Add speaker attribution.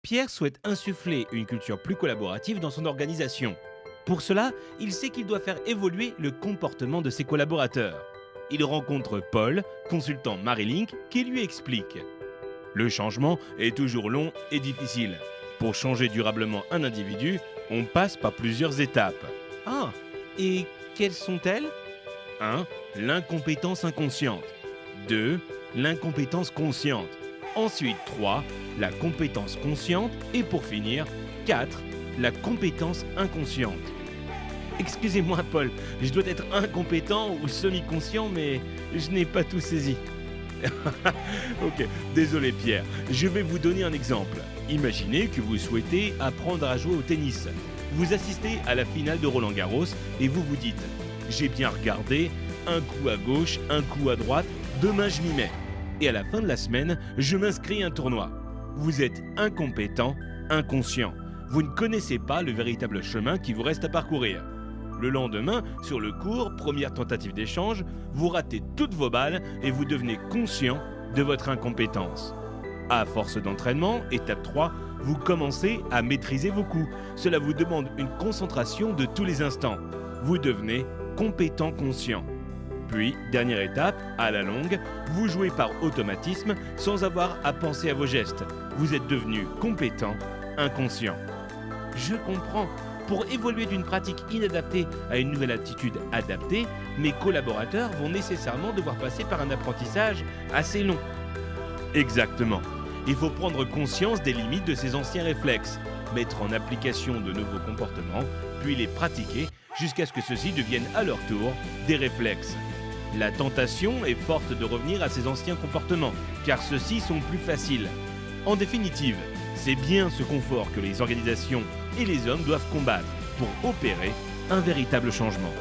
Speaker 1: Pierre souhaite insuffler une culture plus collaborative dans son organisation. Pour cela, il sait qu'il doit faire évoluer le comportement de ses collaborateurs. Il rencontre Paul, consultant Marilink, qui lui explique. Le changement est toujours long et difficile. Pour changer durablement un individu, on passe par plusieurs étapes. Ah, et quelles sont-elles? 1. L'incompétence inconsciente. 2. L'incompétence consciente. Ensuite 3. La compétence consciente. Et pour finir, 4. La compétence inconsciente. Excusez-moi Paul, je dois être incompétent ou semi-conscient, mais je n'ai pas tout saisi. Ok, désolé Pierre, je vais vous donner un exemple. Imaginez que vous souhaitez apprendre à jouer au tennis. Vous assistez à la finale de Roland-Garros et vous vous dites « J'ai bien regardé, un coup à gauche, un coup à droite, demain je m'y mets. Et à la fin de la semaine, je m'inscris à un tournoi. » Vous êtes incompétent, inconscient. Vous ne connaissez pas le véritable chemin qui vous reste à parcourir. Le lendemain, sur le cours, première tentative d'échange, vous ratez toutes vos balles et vous devenez conscient de votre incompétence. À force d'entraînement, étape 3, vous commencez à maîtriser vos coups. Cela vous demande une concentration de tous les instants. Vous devenez compétent conscient. Puis, dernière étape, à la longue, vous jouez par automatisme sans avoir à penser à vos gestes. Vous êtes devenu compétent, inconscient. Je comprends. Pour évoluer d'une pratique inadaptée à une nouvelle attitude adaptée, mes collaborateurs vont nécessairement devoir passer par un apprentissage assez long. Exactement. Il faut prendre conscience des limites de ces anciens réflexes, mettre en application de nouveaux comportements, puis les pratiquer jusqu'à ce que ceux-ci deviennent à leur tour des réflexes. La tentation est forte de revenir à ces anciens comportements, car ceux-ci sont plus faciles. En définitive, c'est bien ce confort que les organisations et les hommes doivent combattre pour opérer un véritable changement.